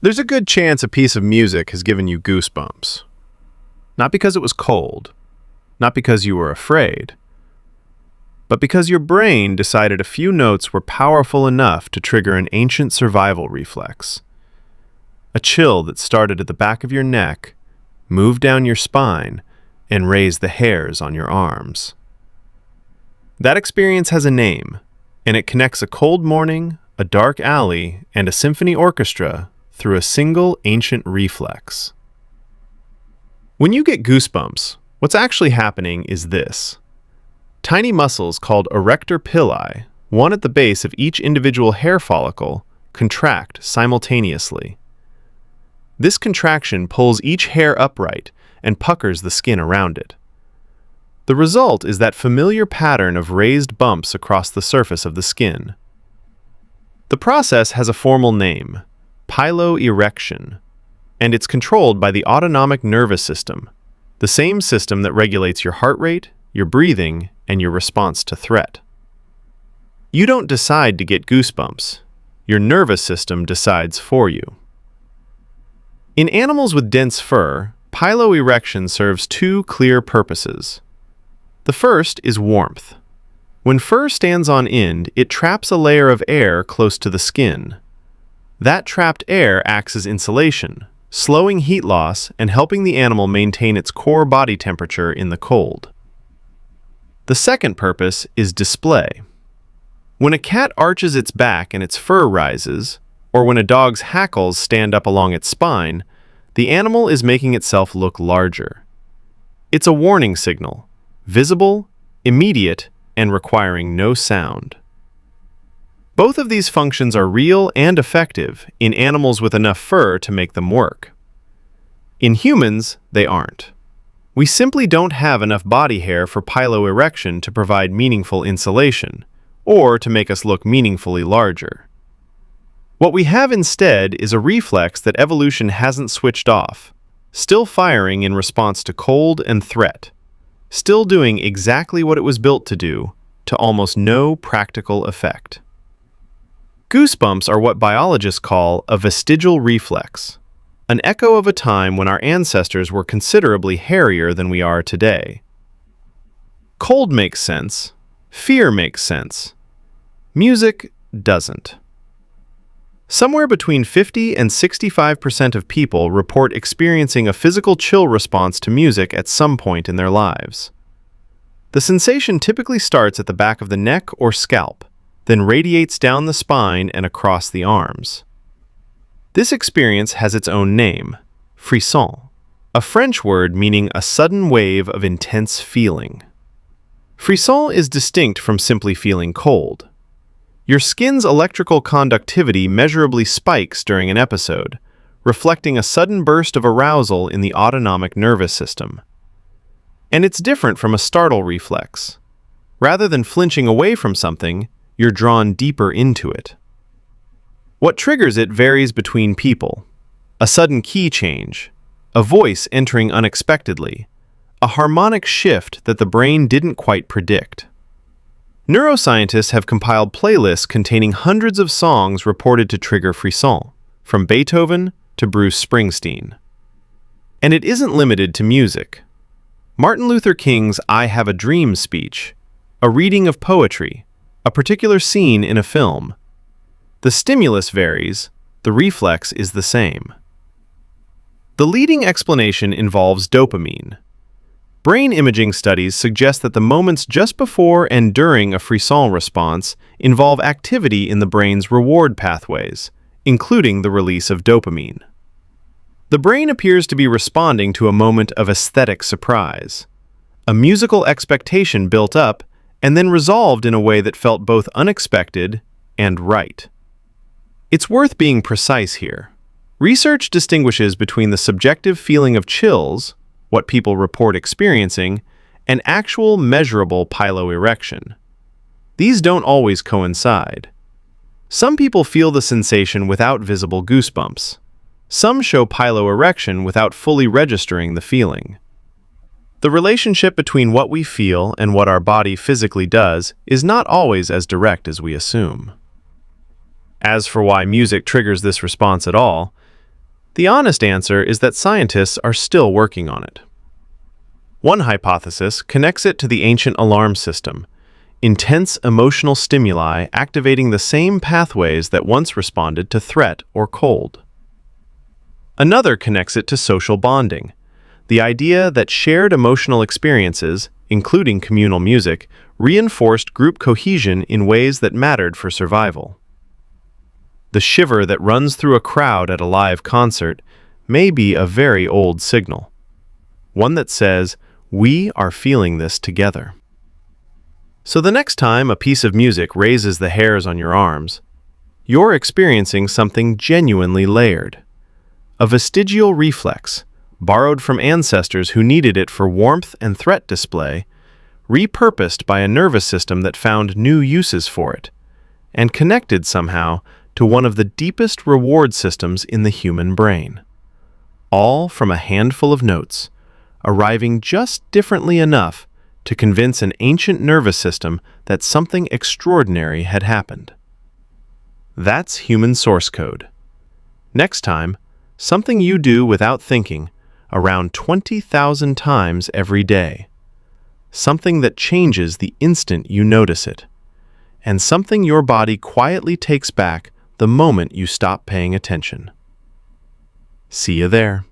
There's a good chance a piece of music has given you goosebumps. Not because it was cold, not because you were afraid, but because your brain decided a few notes were powerful enough to trigger an ancient survival reflex. A chill that started at the back of your neck, moved down your spine, and raised the hairs on your arms. That experience has a name, and it connects a cold morning, a dark alley, and a symphony orchestra through a single ancient reflex. When you get goosebumps, what's actually happening is this. Tiny muscles called erector pili, one at the base of each individual hair follicle, contract simultaneously. This contraction pulls each hair upright and puckers the skin around it. The result is that familiar pattern of raised bumps across the surface of the skin. The process has a formal name, piloerection, and it's controlled by the autonomic nervous system, the same system that regulates your heart rate, your breathing, and your response to threat. You don't decide to get goosebumps. Your nervous system decides for you. In animals with dense fur, piloerection serves two clear purposes. The first is warmth. When fur stands on end, it traps a layer of air close to the skin. That trapped air acts as insulation, slowing heat loss and helping the animal maintain its core body temperature in the cold. The second purpose is display. When a cat arches its back and its fur rises, or when a dog's hackles stand up along its spine, the animal is making itself look larger. It's a warning signal, visible, immediate, and requiring no sound. Both of these functions are real and effective in animals with enough fur to make them work. In humans, they aren't. We simply don't have enough body hair for piloerection to provide meaningful insulation, or to make us look meaningfully larger. What we have instead is a reflex that evolution hasn't switched off, still firing in response to cold and threat, still doing exactly what it was built to do, to almost no practical effect. Goosebumps are what biologists call a vestigial reflex, an echo of a time when our ancestors were considerably hairier than we are today. Cold makes sense, fear makes sense, music doesn't. Somewhere between 50 and 65% of people report experiencing a physical chill response to music at some point in their lives. The sensation typically starts at the back of the neck or scalp, then radiates down the spine and across the arms. This experience has its own name, frisson, a French word meaning a sudden wave of intense feeling. Frisson is distinct from simply feeling cold. Your skin's electrical conductivity measurably spikes during an episode, reflecting a sudden burst of arousal in the autonomic nervous system. And it's different from a startle reflex. Rather than flinching away from something, you're drawn deeper into it. What triggers it varies between people. A sudden key change, a voice entering unexpectedly, a harmonic shift that the brain didn't quite predict. Neuroscientists have compiled playlists containing hundreds of songs reported to trigger frisson, from Beethoven to Bruce Springsteen. And it isn't limited to music. Martin Luther King's "I Have a Dream" speech, a reading of poetry, a particular scene in a film. The stimulus varies, the reflex is the same. The leading explanation involves dopamine. Brain imaging studies suggest that the moments just before and during a frisson response involve activity in the brain's reward pathways, including the release of dopamine. The brain appears to be responding to a moment of aesthetic surprise, a musical expectation built up and then resolved in a way that felt both unexpected and right. It's worth being precise here. Research distinguishes between the subjective feeling of chills, what people report experiencing, and actual measurable piloerection. These don't always coincide. Some people feel the sensation without visible goosebumps. Some show piloerection without fully registering the feeling. The relationship between what we feel and what our body physically does is not always as direct as we assume. As for why music triggers this response at all, The honest answer is that scientists are still working on it. One hypothesis connects it to the ancient alarm system, intense emotional stimuli activating the same pathways that once responded to threat or cold. Another connects it to social bonding, the idea that shared emotional experiences, including communal music, reinforced group cohesion in ways that mattered for survival. The shiver that runs through a crowd at a live concert may be a very old signal, one that says, "We are feeling this together." So the next time a piece of music raises the hairs on your arms, you're experiencing something genuinely layered. A vestigial reflex, borrowed from ancestors who needed it for warmth and threat display, repurposed by a nervous system that found new uses for it, and connected somehow to one of the deepest reward systems in the human brain. All from a handful of notes, arriving just differently enough to convince an ancient nervous system that something extraordinary had happened. That's human source code. Next time, something you do without thinking around 20,000 times every day. Something that changes the instant you notice it, and something your body quietly takes back the moment you stop paying attention. See you there.